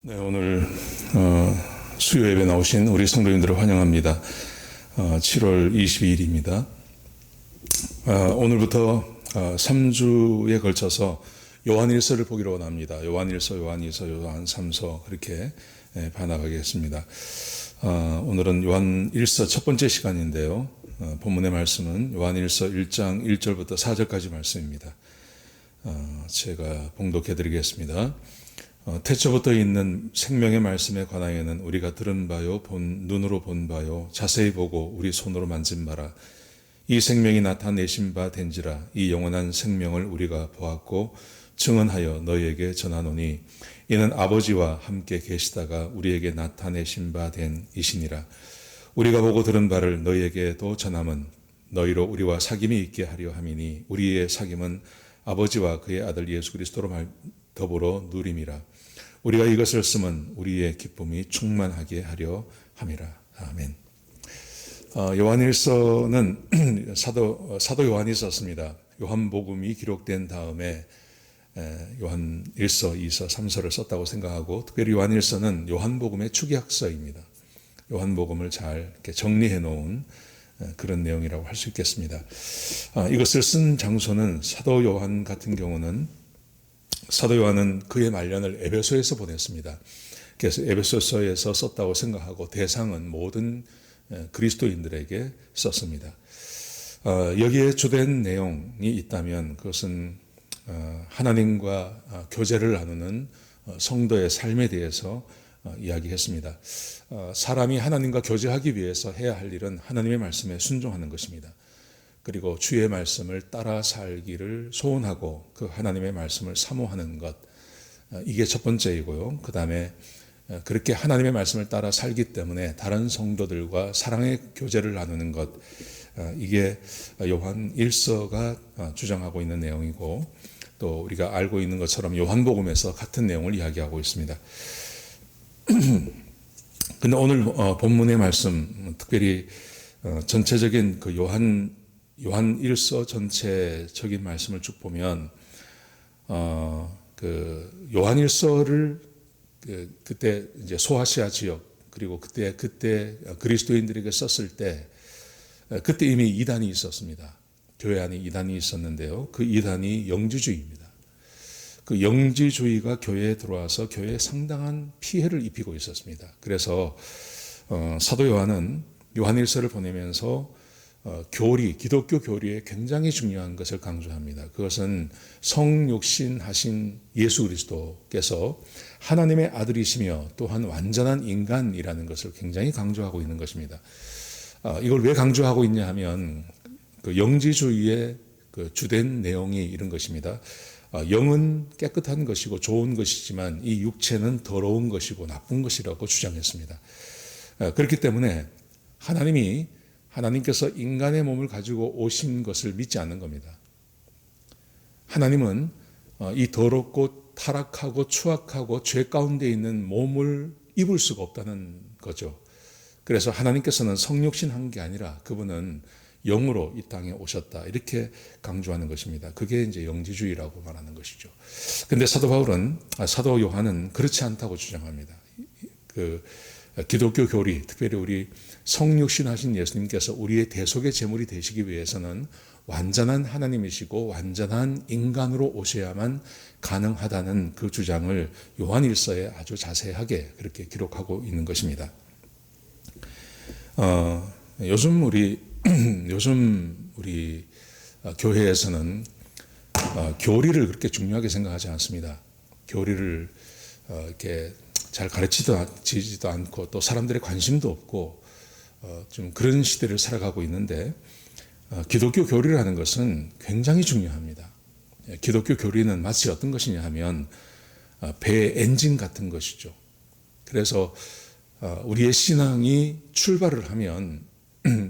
네, 오늘 수요 예배 나오신 우리 성도님들을 환영합니다. 7월 22일입니다. 오늘부터 3주에 걸쳐서 요한일서를 보기로 원합니다. 요한일서, 요한3서 그렇게 반합하겠습니다. 오늘은 요한일서 첫 번째 시간인데요. 본문의 말씀은 요한일서 1장 1절부터 4절까지 말씀입니다. 제가 봉독해 드리겠습니다. 태초부터 있는 생명의 말씀에 관하여는 우리가 들은 바요, 눈으로 본 바요, 자세히 보고 우리 손으로 만진 바라. 이 생명이 나타내신 바 된지라. 이 영원한 생명을 우리가 보았고 증언하여 너희에게 전하노니 이는 아버지와 함께 계시다가 우리에게 나타내신 바 된 이시니라. 우리가 보고 들은 바를 너희에게도 전함은 너희로 우리와 사귐이 있게 하려 함이니 우리의 사귐은 아버지와 그의 아들 예수 그리스도로 더불어 누림이라. 우리가 이것을 쓰면 우리의 기쁨이 충만하게 하려 함이라. 아멘. 요한일서는 사도 요한이 썼습니다. 요한복음이 기록된 다음에 요한일서, 2서, 3서를 썼다고 생각하고, 특별히 요한일서는 요한복음의 축약서입니다. 요한복음을 잘 이렇게 정리해 놓은 그런 내용이라고 할 수 있겠습니다. 이것을 쓴 장소는 사도 요한 같은 경우는 사도 요한은 그의 말년을 에베소에서 보냈습니다. 그래서 에베소서에서 썼다고 생각하고 대상은 모든 그리스도인들에게 썼습니다. 여기에 주된 내용이 있다면 그것은 하나님과 교제를 나누는 성도의 삶에 대해서 이야기했습니다. 사람이 하나님과 교제하기 위해서 해야 할 일은 하나님의 말씀에 순종하는 것입니다. 그리고 주의 말씀을 따라 살기를 소원하고 그 하나님의 말씀을 사모하는 것, 이게 첫 번째이고요. 그 다음에 그렇게 하나님의 말씀을 따라 살기 때문에 다른 성도들과 사랑의 교제를 나누는 것, 이게 요한 1서가 주장하고 있는 내용이고, 또 우리가 알고 있는 것처럼 요한복음에서 같은 내용을 이야기하고 있습니다. 근데 오늘 본문의 말씀, 특별히 전체적인 그 요한 1서 전체적인 말씀을 쭉 보면, 그 요한 1서를 그때 이제 소아시아 지역, 그리고 그때 그리스도인들에게 썼을 때, 그때 이미 이단이 있었습니다. 교회 안에 이단이 있었는데요. 그 이단이 영지주의입니다. 그 영지주의가 교회에 들어와서 교회에 상당한 피해를 입히고 있었습니다. 그래서 사도 요한은 요한일서를 보내면서 기독교 교리에 굉장히 중요한 것을 강조합니다. 그것은 성육신하신 예수 그리스도께서 하나님의 아들이시며 또한 완전한 인간이라는 것을 굉장히 강조하고 있는 것입니다. 이걸 왜 강조하고 있냐 하면 그 영지주의의 그 주된 내용이 이런 것입니다. 영은 깨끗한 것이고 좋은 것이지만 이 육체는 더러운 것이고 나쁜 것이라고 주장했습니다. 그렇기 때문에 하나님께서 인간의 몸을 가지고 오신 것을 믿지 않는 겁니다. 하나님은 이 더럽고 타락하고 추악하고 죄 가운데 있는 몸을 입을 수가 없다는 거죠. 그래서 하나님께서는 성육신한 게 아니라 그분은 영으로 이 땅에 오셨다, 이렇게 강조하는 것입니다. 그게 이제 영지주의라고 말하는 것이죠. 근데 사도 요한은 그렇지 않다고 주장합니다. 그 기독교 교리, 특별히 우리 성육신하신 예수님께서 우리의 대속의 제물이 되시기 위해서는 완전한 하나님이시고 완전한 인간으로 오셔야만 가능하다는 그 주장을 요한일서에 아주 자세하게 그렇게 기록하고 있는 것입니다. 요즘 우리 교회에서는 교리를 그렇게 중요하게 생각하지 않습니다. 교리를 이렇게 잘 가르치지도 않고 또 사람들의 관심도 없고 좀 그런 시대를 살아가고 있는데, 기독교 교리라는 것은 굉장히 중요합니다. 기독교 교리는 마치 어떤 것이냐 하면 배의 엔진 같은 것이죠. 그래서 우리의 신앙이 출발을 하면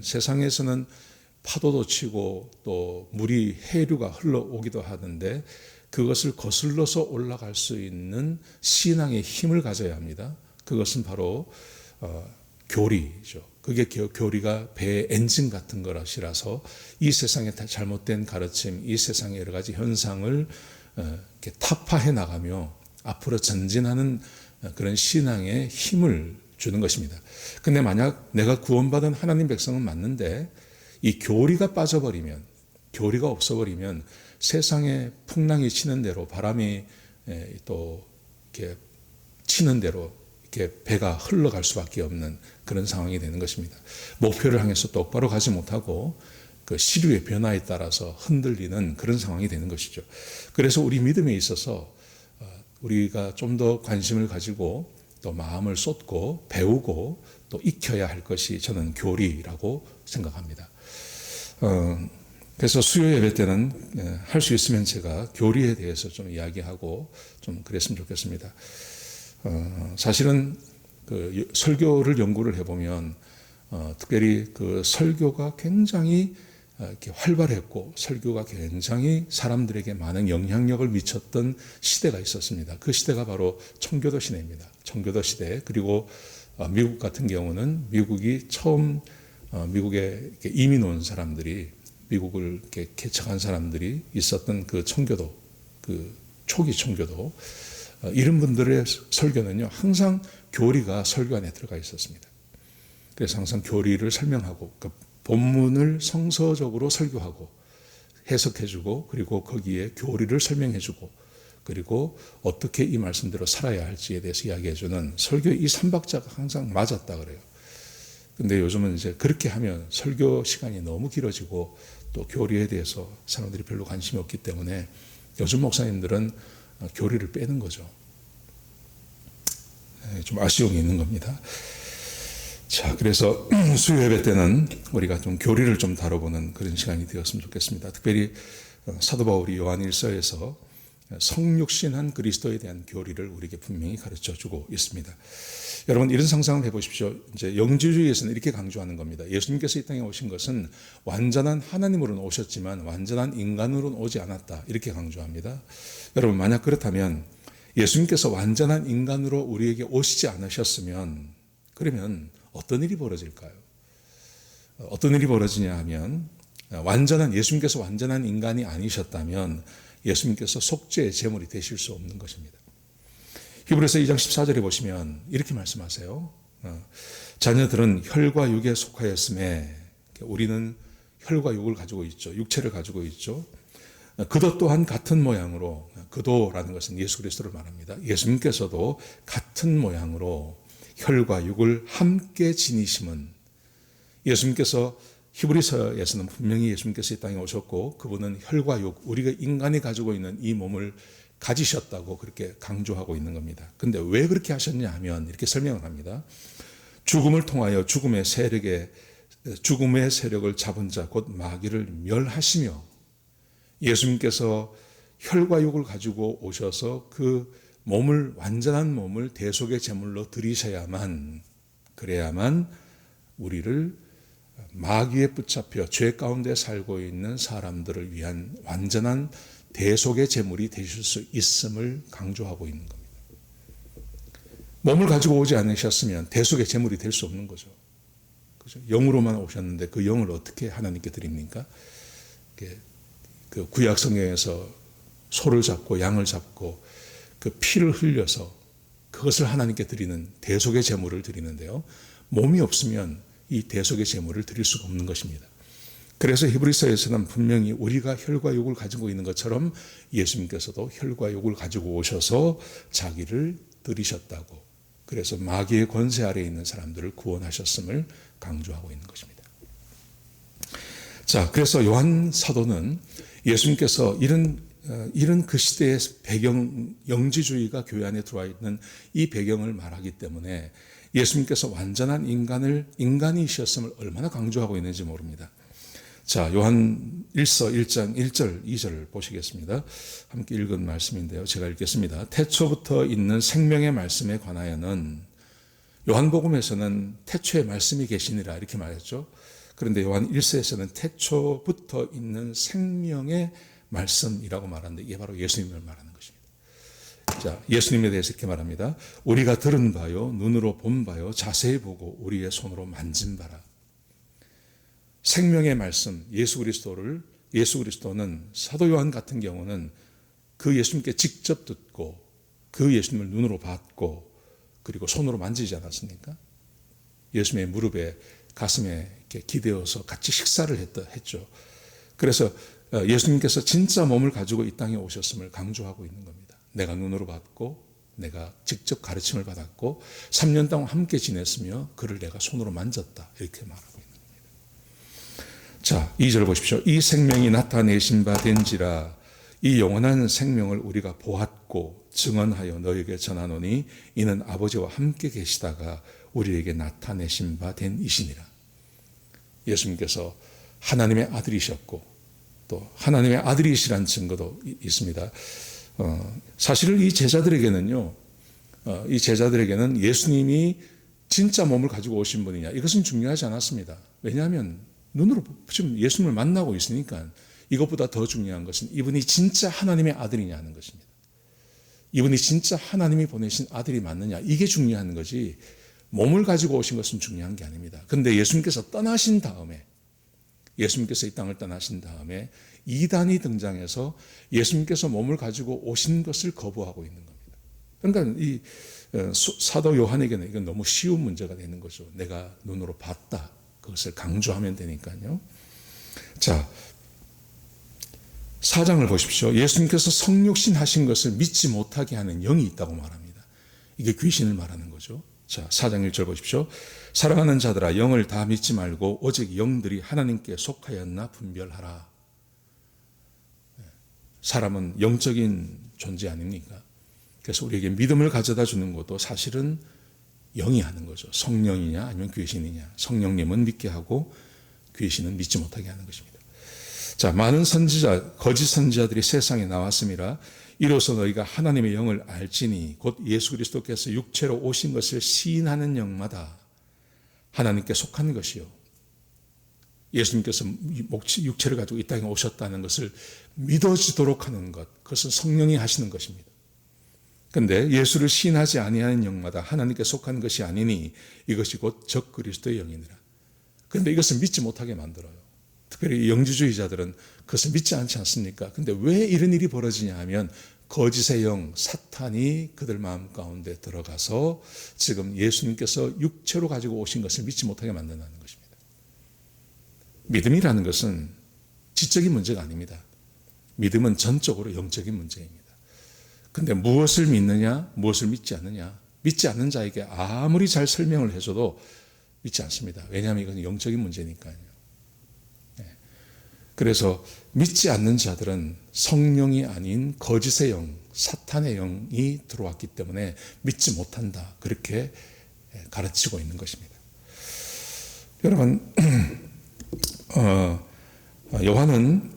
세상에서는 파도도 치고 또 물이 해류가 흘러오기도 하는데 그것을 거슬러서 올라갈 수 있는 신앙의 힘을 가져야 합니다. 그것은 바로 교리죠. 그게 교리가 배의 엔진 같은 것이라서 이 세상의 잘못된 가르침, 이 세상의 여러 가지 현상을 이렇게 타파해 나가며 앞으로 전진하는 그런 신앙의 힘을 주는 것입니다. 근데 만약 내가 구원받은 하나님 백성은 맞는데 이 교리가 빠져버리면, 교리가 없어버리면 세상에 풍랑이 치는 대로, 바람이 또 이렇게 치는 대로 이렇게 배가 흘러갈 수밖에 없는 그런 상황이 되는 것입니다. 목표를 향해서 똑바로 가지 못하고 그 시류의 변화에 따라서 흔들리는 그런 상황이 되는 것이죠. 그래서 우리 믿음에 있어서 우리가 좀 더 관심을 가지고 또 마음을 쏟고 배우고 또 익혀야 할 것이 저는 교리라고 생각합니다. 그래서 수요 예배 때는 할 수 있으면 제가 교리에 대해서 좀 이야기하고 좀 그랬으면 좋겠습니다. 사실은 그 설교를 연구를 해보면 특별히 그 설교가 굉장히 이렇게 활발했고 설교가 굉장히 사람들에게 많은 영향력을 미쳤던 시대가 있었습니다. 그 시대가 바로 청교도 시대입니다. 청교도 시대. 그리고 미국 같은 경우는 미국이 처음 미국에 이민 온 사람들이 미국을 이렇게 개척한 사람들이 있었던 그 청교도, 그 초기 청교도 이런 분들의 설교는요 항상 교리가 설교 안에 들어가 있었습니다. 그래서 항상 교리를 설명하고 그 본문을 성서적으로 설교하고 해석해주고 그리고 거기에 교리를 설명해주고 그리고 어떻게 이 말씀대로 살아야 할지에 대해서 이야기해주는 설교의 이 3박자가 항상 맞았다 그래요. 근데 요즘은 이제 그렇게 하면 설교 시간이 너무 길어지고 또 교리에 대해서 사람들이 별로 관심이 없기 때문에 요즘 목사님들은 교리를 빼는 거죠. 좀 아쉬움이 있는 겁니다. 자, 그래서 수요 예배 때는 우리가 좀 교리를 좀 다뤄보는 그런 시간이 되었으면 좋겠습니다. 특별히 사도 바울이 요한일서에서 성육신한 그리스도에 대한 교리를 우리에게 분명히 가르쳐 주고 있습니다. 여러분 이런 상상을 해보십시오. 이제 영지주의에서는 이렇게 강조하는 겁니다. 예수님께서 이 땅에 오신 것은 완전한 하나님으로는 오셨지만 완전한 인간으로는 오지 않았다. 이렇게 강조합니다. 여러분 만약 그렇다면 예수님께서 완전한 인간으로 우리에게 오시지 않으셨으면 그러면 어떤 일이 벌어질까요? 어떤 일이 벌어지냐 하면 예수님께서 완전한 인간이 아니셨다면 예수님께서 속죄의 제물이 되실 수 없는 것입니다. 히브리서 2장 14절에 보시면 이렇게 말씀하세요. 자녀들은 혈과 육에 속하였음에 우리는 혈과 육을 가지고 있죠. 육체를 가지고 있죠. 그도 또한 같은 모양으로, 그도라는 것은 예수 그리스도를 말합니다. 예수님께서도 같은 모양으로 혈과 육을 함께 지니심은 예수님께서 히브리서에서는 분명히 예수님께서 이 땅에 오셨고 그분은 혈과 육, 우리가 인간이 가지고 있는 이 몸을 가지셨다고 그렇게 강조하고 있는 겁니다. 근데 왜 그렇게 하셨냐 하면 이렇게 설명을 합니다. 죽음을 통하여 죽음의 세력을 잡은 자 곧 마귀를 멸하시며 예수님께서 혈과 육을 가지고 오셔서 그 몸을 완전한 몸을 대속의 제물로 드리셔야만 그래야만 우리를 마귀에 붙잡혀 죄 가운데 살고 있는 사람들을 위한 완전한 대속의 제물이 되실 수 있음을 강조하고 있는 겁니다. 몸을 가지고 오지 않으셨으면 대속의 제물이 될 수 없는 거죠. 그죠? 영으로만 오셨는데 그 영을 어떻게 하나님께 드립니까? 그 구약 성경에서 소를 잡고 양을 잡고 그 피를 흘려서 그것을 하나님께 드리는 대속의 제물을 드리는데요. 몸이 없으면 이 대속의 제물을 드릴 수가 없는 것입니다. 그래서 히브리서에서는 분명히 우리가 혈과 육을 가지고 있는 것처럼 예수님께서도 혈과 육을 가지고 오셔서 자기를 드리셨다고. 그래서 마귀의 권세 아래에 있는 사람들을 구원하셨음을 강조하고 있는 것입니다. 자, 그래서 요한 사도는 예수님께서 이런 그 시대의 배경, 영지주의가 교회 안에 들어와 있는 이 배경을 말하기 때문에 예수님께서 완전한 인간이셨음을 얼마나 강조하고 있는지 모릅니다. 자, 요한 1서 1장 1절 2절을 보시겠습니다. 함께 읽은 말씀인데요. 제가 읽겠습니다. 태초부터 있는 생명의 말씀에 관하여는 요한복음에서는 태초에 말씀이 계시니라 이렇게 말했죠. 그런데 요한 1서에서는 태초부터 있는 생명의 말씀이라고 말하는데 이게 바로 예수님을 말하는 것입니다. 자, 예수님에 대해서 이렇게 말합니다. 우리가 들은 바요, 눈으로 본 바요, 자세히 보고 우리의 손으로 만진 바라. 생명의 말씀, 예수 그리스도는 사도 요한 같은 경우는 그 예수님께 직접 듣고 그 예수님을 눈으로 봤고 그리고 손으로 만지지 않았습니까? 예수님의 무릎에 가슴에 이렇게 기대어서 같이 식사를 했죠. 그래서 예수님께서 진짜 몸을 가지고 이 땅에 오셨음을 강조하고 있는 겁니다. 내가 눈으로 봤고 내가 직접 가르침을 받았고 3년 동안 함께 지냈으며 그를 내가 손으로 만졌다. 이렇게 말하고 있는 겁니다. 자, 2절 보십시오. 이 생명이 나타내신 바 된지라 이 영원한 생명을 우리가 보았고 증언하여 너에게 전하노니 이는 아버지와 함께 계시다가 우리에게 나타내신 바 된 이시니라. 예수님께서 하나님의 아들이셨고 또 하나님의 아들이시란 증거도 있습니다. 사실 이 제자들에게는 예수님이 진짜 몸을 가지고 오신 분이냐 이것은 중요하지 않았습니다. 왜냐하면 눈으로 지금 예수님을 만나고 있으니까 이것보다 더 중요한 것은 이분이 진짜 하나님의 아들이냐 하는 것입니다. 이분이 진짜 하나님이 보내신 아들이 맞느냐 이게 중요한 거지 몸을 가지고 오신 것은 중요한 게 아닙니다. 그런데 예수님께서 떠나신 다음에 예수님께서 이 땅을 떠나신 다음에 이단이 등장해서 예수님께서 몸을 가지고 오신 것을 거부하고 있는 겁니다. 그러니까 이 사도 요한에게는 이건 너무 쉬운 문제가 되는 거죠. 내가 눈으로 봤다. 그것을 강조하면 되니까요. 자, 4장을 보십시오. 예수님께서 성육신 하신 것을 믿지 못하게 하는 영이 있다고 말합니다. 이게 귀신을 말하는 거죠. 자, 4장 1절 보십시오. 사랑하는 자들아 영을 다 믿지 말고 오직 영들이 하나님께 속하였나 분별하라. 사람은 영적인 존재 아닙니까? 그래서 우리에게 믿음을 가져다 주는 것도 사실은 영이 하는 거죠. 성령이냐 아니면 귀신이냐. 성령님은 믿게 하고 귀신은 믿지 못하게 하는 것입니다. 자, 많은 선지자, 거짓 선지자들이 세상에 나왔습니다. 이로써 너희가 하나님의 영을 알지니 곧 예수 그리스도께서 육체로 오신 것을 시인하는 영마다 하나님께 속한 것이요. 예수님께서 육체를 가지고 이 땅에 오셨다는 것을 믿어지도록 하는 것, 그것은 성령이 하시는 것입니다. 그런데 예수를 시인하지 아니하는 영마다 하나님께 속한 것이 아니니 이것이 곧 적 그리스도의 영이니라. 그런데 이것을 믿지 못하게 만들어요. 특별히 영지주의자들은 그것을 믿지 않지 않습니까? 근데 왜 이런 일이 벌어지냐 하면 거짓의 영, 사탄이 그들 마음 가운데 들어가서 지금 예수님께서 육체로 가지고 오신 것을 믿지 못하게 만든다는 것입니다. 믿음이라는 것은 지적인 문제가 아닙니다. 믿음은 전적으로 영적인 문제입니다. 근데 무엇을 믿느냐, 무엇을 믿지 않느냐, 믿지 않는 자에게 아무리 잘 설명을 해줘도 믿지 않습니다. 왜냐하면 이건 영적인 문제니까요. 그래서 믿지 않는 자들은 성령이 아닌 거짓의 영, 사탄의 영이 들어왔기 때문에 믿지 못한다. 그렇게 가르치고 있는 것입니다. 여러분, 요한은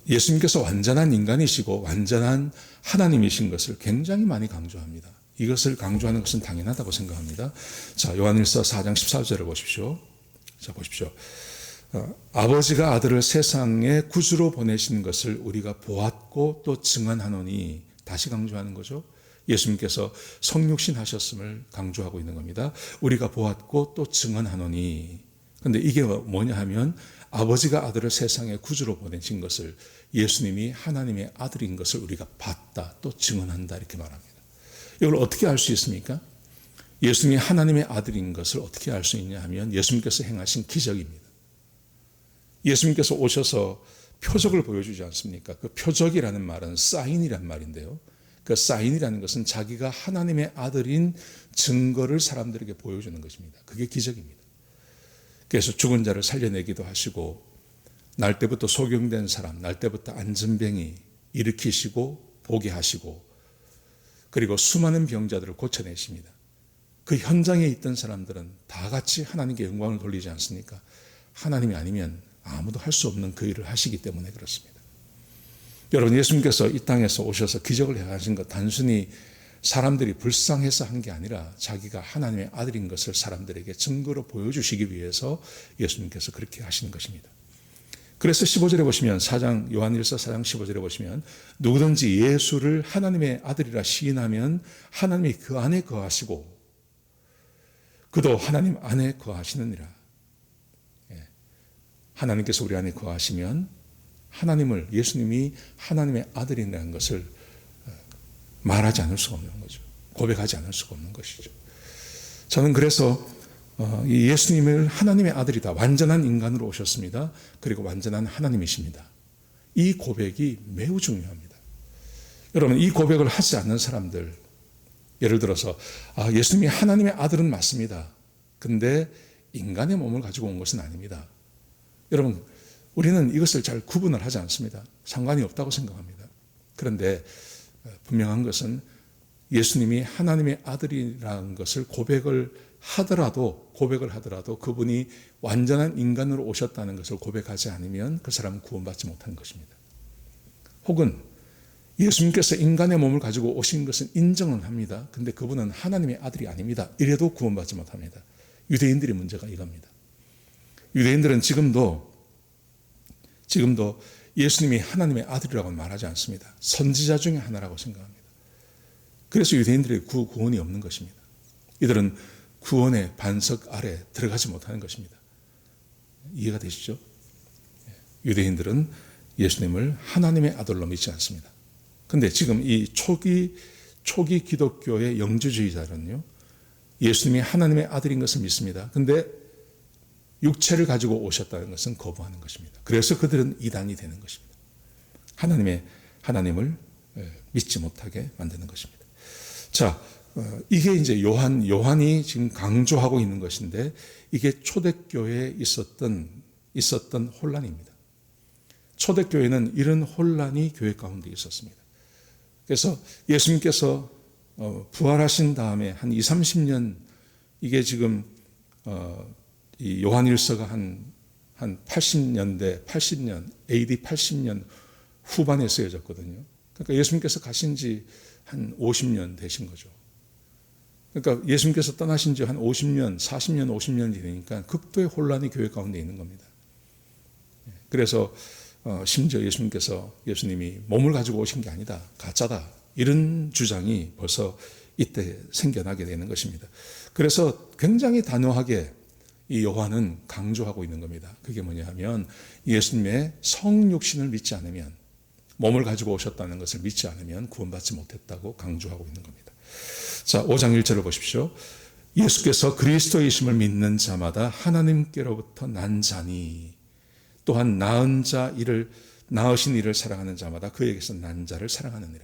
예수님께서 완전한 인간이시고 완전한 하나님이신 것을 굉장히 많이 강조합니다. 이것을 강조하는 것은 당연하다고 생각합니다. 자, 요한일서 4장 14절을 보십시오. 자, 보십시오. 아버지가 아들을 세상에 구주로 보내신 것을 우리가 보았고 또 증언하노니 다시 강조하는 거죠. 예수님께서 성육신 하셨음을 강조하고 있는 겁니다. 우리가 보았고 또 증언하노니. 그런데 이게 뭐냐 하면 아버지가 아들을 세상에 구주로 보내신 것을 예수님이 하나님의 아들인 것을 우리가 봤다 또 증언한다 이렇게 말합니다. 이걸 어떻게 알 수 있습니까? 예수님이 하나님의 아들인 것을 어떻게 알 수 있냐 하면 예수님께서 행하신 기적입니다. 예수님께서 오셔서 표적을 보여주지 않습니까? 그 표적이라는 말은 사인이란 말인데요. 그 사인이라는 것은 자기가 하나님의 아들인 증거를 사람들에게 보여주는 것입니다. 그게 기적입니다. 그래서 죽은 자를 살려내기도 하시고 날 때부터 소경된 사람, 날 때부터 안전병이 일으키시고 보게 하시고 그리고 수많은 병자들을 고쳐내십니다. 그 현장에 있던 사람들은 다 같이 하나님께 영광을 돌리지 않습니까? 하나님이 아니면 아무도 할 수 없는 그 일을 하시기 때문에 그렇습니다. 여러분, 예수님께서 이 땅에서 오셔서 기적을 행하신 것 단순히 사람들이 불쌍해서 한 게 아니라 자기가 하나님의 아들인 것을 사람들에게 증거로 보여주시기 위해서 예수님께서 그렇게 하시는 것입니다. 그래서 15절에 보시면 요한일서 4장 15절에 보시면 누구든지 예수를 하나님의 아들이라 시인하면 하나님이 그 안에 거하시고 그도 하나님 안에 거하시느니라. 하나님께서 우리 안에 거하시면 예수님이 하나님의 아들이라는 것을 말하지 않을 수가 없는 거죠. 고백하지 않을 수가 없는 것이죠. 저는 그래서 이 예수님을 하나님의 아들이다. 완전한 인간으로 오셨습니다. 그리고 완전한 하나님이십니다. 이 고백이 매우 중요합니다. 여러분, 이 고백을 하지 않는 사람들, 예를 들어서 예수님이 하나님의 아들은 맞습니다. 근데 인간의 몸을 가지고 온 것은 아닙니다. 여러분, 우리는 이것을 잘 구분을 하지 않습니다. 상관이 없다고 생각합니다. 그런데 분명한 것은 예수님이 하나님의 아들이라는 것을 고백을 하더라도 그분이 완전한 인간으로 오셨다는 것을 고백하지 않으면 그 사람은 구원받지 못하는 것입니다. 혹은 예수님께서 인간의 몸을 가지고 오신 것은 인정은 합니다. 근데 그분은 하나님의 아들이 아닙니다. 이래도 구원받지 못합니다. 유대인들의 문제가 이겁니다. 유대인들은 지금도 예수님이 하나님의 아들이라고는 말하지 않습니다. 선지자 중에 하나라고 생각합니다. 그래서 유대인들의 구원이 없는 것입니다. 이들은 구원의 반석 아래 들어가지 못하는 것입니다. 이해가 되시죠? 유대인들은 예수님을 하나님의 아들로 믿지 않습니다. 근데 지금 이 초기 기독교의 영주주의자는요, 예수님이 하나님의 아들인 것을 믿습니다. 근데 육체를 가지고 오셨다는 것은 거부하는 것입니다. 그래서 그들은 이단이 되는 것입니다. 하나님을 믿지 못하게 만드는 것입니다. 자, 이게 이제 요한이 지금 강조하고 있는 것인데, 이게 초대교회에 있었던 혼란입니다. 초대교회는 이런 혼란이 교회 가운데 있었습니다. 그래서 예수님께서 부활하신 다음에 한 20, 30년, 이게 지금 이 요한일서가 한 80년, AD 80년 후반에 쓰여졌거든요. 그러니까 예수님께서 가신 지 한 50년 되신 거죠. 그러니까 예수님께서 떠나신 지 한 50년, 40년, 50년이 되니까 극도의 혼란이 교회 가운데 있는 겁니다. 그래서 심지어 예수님이 몸을 가지고 오신 게 아니다, 가짜다, 이런 주장이 벌써 이때 생겨나게 되는 것입니다. 그래서 굉장히 단호하게 이 요한은 강조하고 있는 겁니다. 그게 뭐냐 하면 예수님의 성육신을 믿지 않으면, 몸을 가지고 오셨다는 것을 믿지 않으면 구원받지 못했다고 강조하고 있는 겁니다. 자, 5장 1절을 보십시오. 예수께서 그리스도이심을 믿는 자마다 하나님께로부터 난 자니, 또한 낳으신 이를 사랑하는 자마다 그에게서 난 자를 사랑하느니라.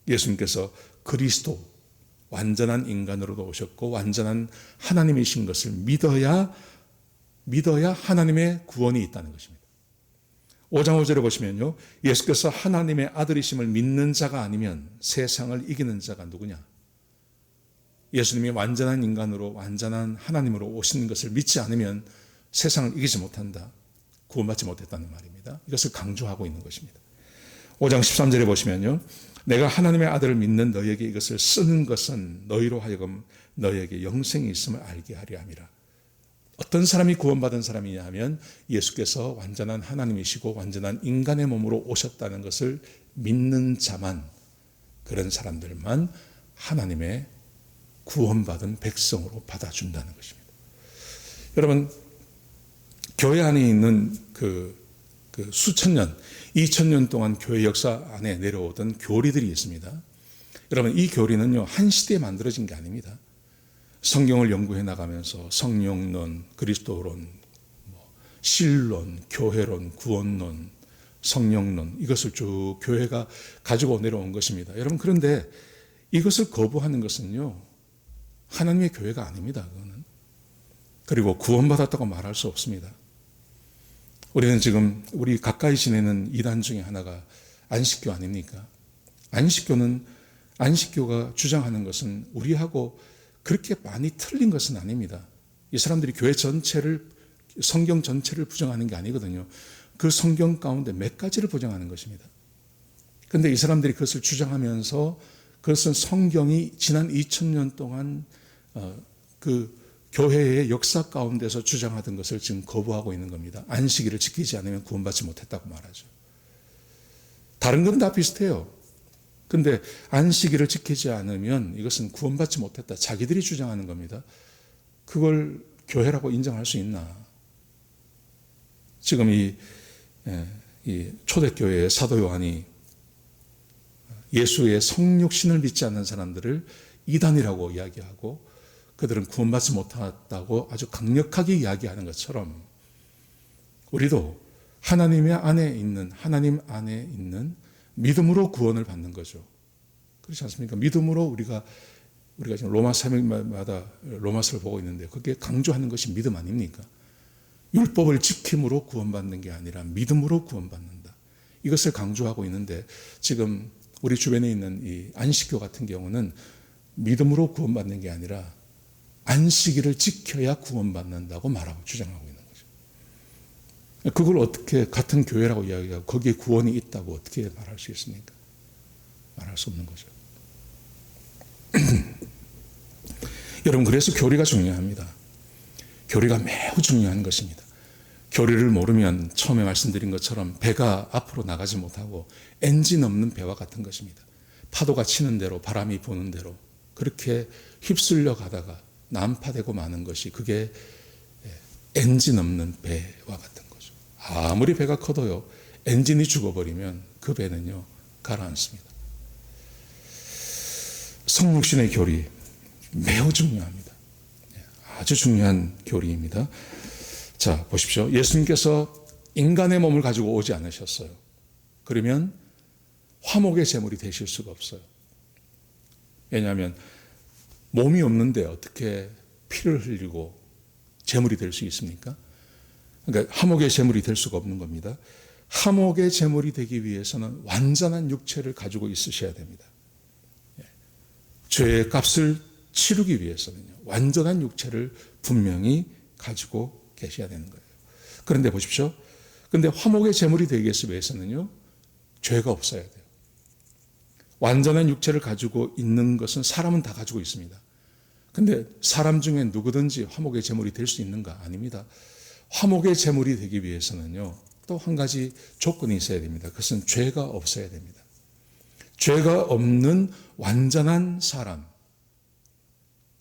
예수님께서 그리스도, 완전한 인간으로도 오셨고 완전한 하나님이신 것을 믿어야 하나님의 구원이 있다는 것입니다. 5장 5절에 보시면요, 예수께서 하나님의 아들이심을 믿는 자가 아니면 세상을 이기는 자가 누구냐? 예수님이 완전한 인간으로 완전한 하나님으로 오신 것을 믿지 않으면 세상을 이기지 못한다, 구원받지 못했다는 말입니다. 이것을 강조하고 있는 것입니다. 5장 13절에 보시면요, 내가 하나님의 아들을 믿는 너희에게 이것을 쓰는 것은 너희로 하여금 너희에게 영생이 있음을 알게 하려 함이라. 어떤 사람이 구원받은 사람이냐 하면 예수께서 완전한 하나님이시고 완전한 인간의 몸으로 오셨다는 것을 믿는 자만, 그런 사람들만 하나님의 구원받은 백성으로 받아준다는 것입니다. 여러분, 교회 안에 있는 그 수천 년, 2000년 동안 교회 역사 안에 내려오던 교리들이 있습니다. 여러분, 이 교리는요, 한 시대에 만들어진 게 아닙니다. 성경을 연구해 나가면서 성령론, 그리스도론, 신론, 교회론, 구원론, 성령론, 이것을 쭉 교회가 가지고 내려온 것입니다. 여러분, 그런데 이것을 거부하는 것은요, 하나님의 교회가 아닙니다. 그거는. 그리고 구원받았다고 말할 수 없습니다. 우리는 지금 우리 가까이 지내는 이단 중에 하나가 안식교 아닙니까? 안식교가 주장하는 것은 우리하고 그렇게 많이 틀린 것은 아닙니다. 이 사람들이 교회 전체를, 성경 전체를 부정하는 게 아니거든요. 그 성경 가운데 몇 가지를 부정하는 것입니다. 그런데 이 사람들이 그것을 주장하면서 그것은 성경이 지난 2000년 동안 그 교회의 역사 가운데서 주장하던 것을 지금 거부하고 있는 겁니다. 안식일을 지키지 않으면 구원받지 못했다고 말하죠. 다른 건 다 비슷해요. 근데 안식일을 지키지 않으면 이것은 구원받지 못했다, 자기들이 주장하는 겁니다. 그걸 교회라고 인정할 수 있나? 지금 이 초대교회의 사도 요한이 예수의 성육신을 믿지 않는 사람들을 이단이라고 이야기하고, 그들은 구원받지 못했다고 아주 강력하게 이야기하는 것처럼 우리도 하나님 안에 있는 믿음으로 구원을 받는 거죠. 그렇지 않습니까? 믿음으로 우리가 지금 로마 사명마다 로마서를 보고 있는데 그게 강조하는 것이 믿음 아닙니까? 율법을 지킴으로 구원받는 게 아니라 믿음으로 구원받는다. 이것을 강조하고 있는데 지금 우리 주변에 있는 이 안식교 같은 경우는 믿음으로 구원받는 게 아니라 안식일을 지켜야 구원받는다고 말하고 주장하고 있는 거죠. 그걸 어떻게 같은 교회라고 이야기하고 거기에 구원이 있다고 어떻게 말할 수 있습니까? 말할 수 없는 거죠. 여러분, 그래서 교리가 중요합니다. 교리가 매우 중요한 것입니다. 교리를 모르면 처음에 말씀드린 것처럼 배가 앞으로 나가지 못하고 엔진 없는 배와 같은 것입니다. 파도가 치는 대로 바람이 부는 대로 그렇게 휩쓸려 가다가 난파되고 마는 것이 그게 엔진 없는 배와 같은 거죠. 아무리 배가 커도요, 엔진이 죽어버리면 그 배는요 가라앉습니다. 성육신의 교리 매우 중요합니다. 아주 중요한 교리입니다. 자, 보십시오. 예수님께서 인간의 몸을 가지고 오지 않으셨어요. 그러면 화목의 제물이 되실 수가 없어요. 왜냐하면 몸이 없는데 어떻게 피를 흘리고 제물이 될 수 있습니까? 그러니까 화목의 제물이 될 수가 없는 겁니다. 화목의 제물이 되기 위해서는 완전한 육체를 가지고 있으셔야 됩니다. 죄의 값을 치르기 위해서는요, 완전한 육체를 분명히 가지고 계셔야 되는 거예요. 그런데 보십시오. 그런데 화목의 제물이 되기 위해서는요, 죄가 없어야 돼요. 완전한 육체를 가지고 있는 것은 사람은 다 가지고 있습니다. 근데 사람 중에 누구든지 화목의 제물이 될 수 있는가? 아닙니다. 화목의 제물이 되기 위해서는요, 또 한 가지 조건이 있어야 됩니다. 그것은 죄가 없어야 됩니다. 죄가 없는 완전한 사람,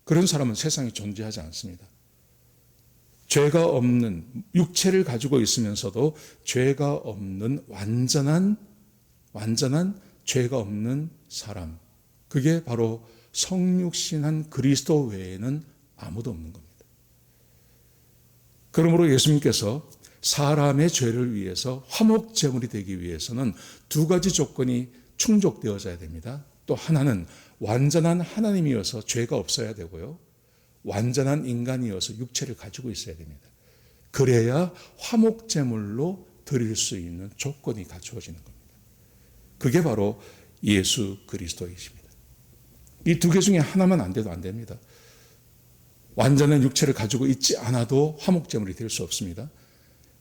그런 사람은 세상에 존재하지 않습니다. 죄가 없는 육체를 가지고 있으면서도 죄가 없는 완전한 죄가 없는 사람, 그게 바로 성육신한 그리스도 외에는 아무도 없는 겁니다. 그러므로 예수님께서 사람의 죄를 위해서 화목제물이 되기 위해서는 두 가지 조건이 충족되어져야 됩니다. 또 하나는 완전한 하나님이어서 죄가 없어야 되고요, 완전한 인간이어서 육체를 가지고 있어야 됩니다. 그래야 화목제물로 드릴 수 있는 조건이 갖추어지는 겁니다. 그게 바로 예수 그리스도이십니다. 이 두 개 중에 하나만 안 돼도 안 됩니다. 완전한 육체를 가지고 있지 않아도 화목제물이 될 수 없습니다.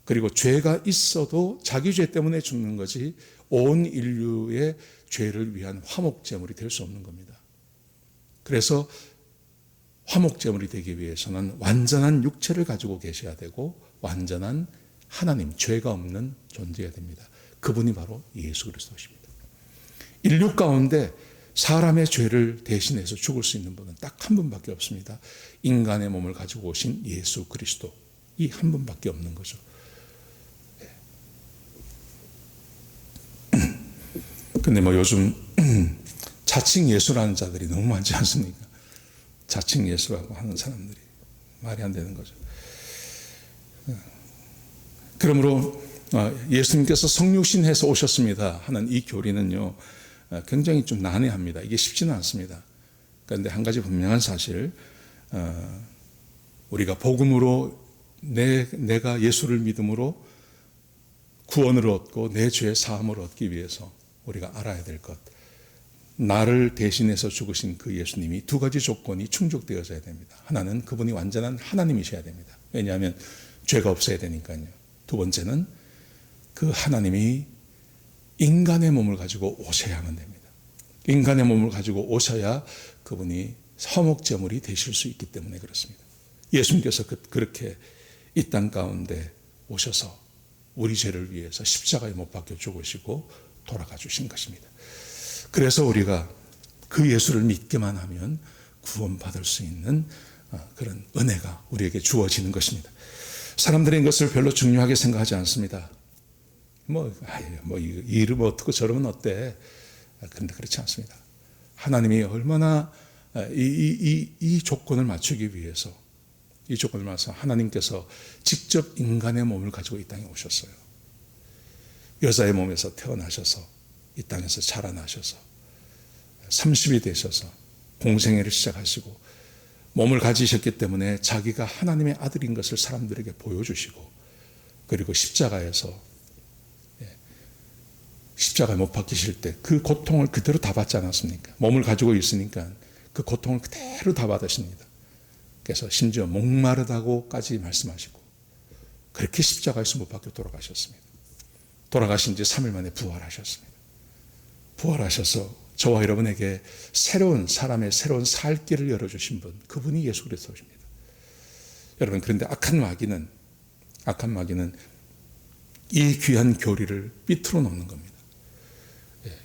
그리고 죄가 있어도 자기 죄 때문에 죽는 거지 온 인류의 죄를 위한 화목제물이 될 수 없는 겁니다. 그래서 화목제물이 되기 위해서는 완전한 육체를 가지고 계셔야 되고 완전한 하나님, 죄가 없는 존재가 됩니다. 그분이 바로 예수 그리스도십니다. 인류 가운데 사람의 죄를 대신해서 죽을 수 있는 분은 딱 한 분밖에 없습니다. 인간의 몸을 가지고 오신 예수 그리스도, 이 한 분밖에 없는 거죠. 근데 뭐 요즘 자칭 예수라는 자들이 너무 많지 않습니까? 자칭 예수라고 하는 사람들이 말이 안 되는 거죠. 그러므로 예수님께서 성육신해서 오셨습니다 하는 이 교리는요, 굉장히 좀 난해합니다. 이게 쉽지는 않습니다. 그런데 한 가지 분명한 사실, 우리가 복음으로 내가 예수를 믿음으로 구원을 얻고 내 죄의 사함을 얻기 위해서 우리가 알아야 될 것, 나를 대신해서 죽으신 그 예수님이 두 가지 조건이 충족되어져야 됩니다. 하나는 그분이 완전한 하나님이셔야 됩니다. 왜냐하면 죄가 없어야 되니까요. 두 번째는 그 하나님이 인간의 몸을 가지고 오셔야만 됩니다. 인간의 몸을 가지고 오셔야 그분이 화목제물이 되실 수 있기 때문에 그렇습니다. 예수님께서 그렇게 이 땅 가운데 오셔서 우리 죄를 위해서 십자가에 못 박혀 죽으시고 돌아가 주신 것입니다. 그래서 우리가 그 예수를 믿기만 하면 구원받을 수 있는 그런 은혜가 우리에게 주어지는 것입니다. 사람들은 이것을 별로 중요하게 생각하지 않습니다. 이러면 어떻고 저러면 어때? 그런데 그렇지 않습니다. 하나님이 얼마나 이 조건을 맞추기 위해서 이 조건을 맞춰서 하나님께서 직접 인간의 몸을 가지고 이 땅에 오셨어요. 여자의 몸에서 태어나셔서 이 땅에서 자라나셔서 30이 되셔서 공생애를 시작하시고 몸을 가지셨기 때문에 자기가 하나님의 아들인 것을 사람들에게 보여주시고 그리고 십자가에 못 박히실 때 그 고통을 그대로 다 받지 않았습니까? 몸을 가지고 있으니까 그 고통을 그대로 다 받으십니다. 그래서 심지어 목마르다고까지 말씀하시고 그렇게 십자가에서 못 박혀 돌아가셨습니다. 돌아가신 지 3일 만에 부활하셨습니다. 부활하셔서 저와 여러분에게 새로운 사람의 새로운 살 길을 열어주신 분, 그분이 예수 그리스도십니다. 여러분, 그런데 악한 마귀는 이 귀한 교리를 삐뚤어 놓는 겁니다.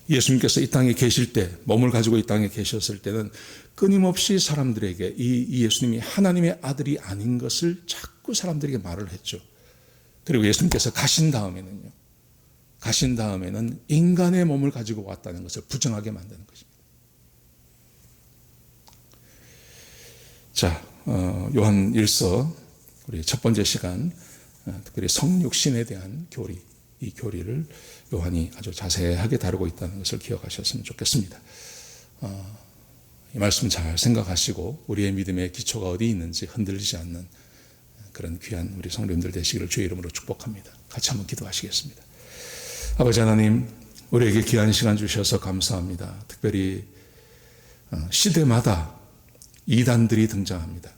예수님께서 이 땅에 계실 때, 몸을 가지고 이 땅에 계셨을 때는 끊임없이 사람들에게 이 예수님이 하나님의 아들이 아닌 것을 자꾸 사람들에게 말을 했죠. 그리고 예수님께서 가신 다음에는 인간의 몸을 가지고 왔다는 것을 부정하게 만드는 것입니다. 자, 요한 1서 우리 첫 번째 시간, 특별히 성육신에 대한 교리, 이 교리를 요한이 아주 자세하게 다루고 있다는 것을 기억하셨으면 좋겠습니다. 이 말씀 잘 생각하시고 우리의 믿음의 기초가 어디 있는지 흔들리지 않는 그런 귀한 우리 성도님들 되시기를 주의 이름으로 축복합니다. 같이 한번 기도하시겠습니다. 아버지 하나님, 우리에게 귀한 시간 주셔서 감사합니다. 특별히 시대마다 이단들이 등장합니다.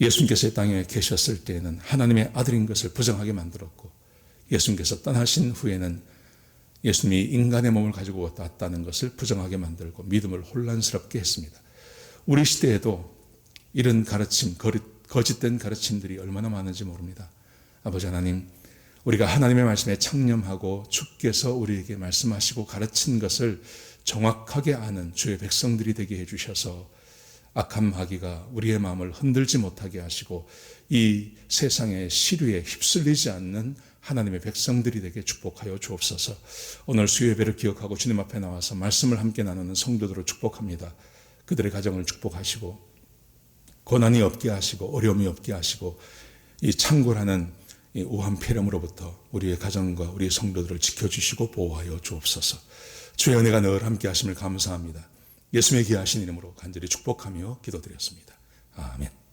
예수님께서 이 땅에 계셨을 때에는 하나님의 아들인 것을 부정하게 만들었고 예수님께서 떠나신 후에는 예수님이 인간의 몸을 가지고 왔다는 것을 부정하게 만들고 믿음을 혼란스럽게 했습니다. 우리 시대에도 이런 가르침, 거짓된 가르침들이 얼마나 많은지 모릅니다. 아버지 하나님, 우리가 하나님의 말씀에 창념하고 주께서 우리에게 말씀하시고 가르친 것을 정확하게 아는 주의 백성들이 되게 해주셔서 악한 마귀가 우리의 마음을 흔들지 못하게 하시고 이 세상의 시류에 휩쓸리지 않는 하나님의 백성들이 되게 축복하여 주옵소서. 오늘 수요예배를 기억하고 주님 앞에 나와서 말씀을 함께 나누는 성도들을 축복합니다. 그들의 가정을 축복하시고 고난이 없게 하시고 어려움이 없게 하시고 이 창궐하는 이 우한 폐렴으로부터 우리의 가정과 우리의 성도들을 지켜주시고 보호하여 주옵소서. 주의 은혜가 늘 함께 하심을 감사합니다. 예수님의 귀하신 이름으로 간절히 축복하며 기도드렸습니다. 아멘.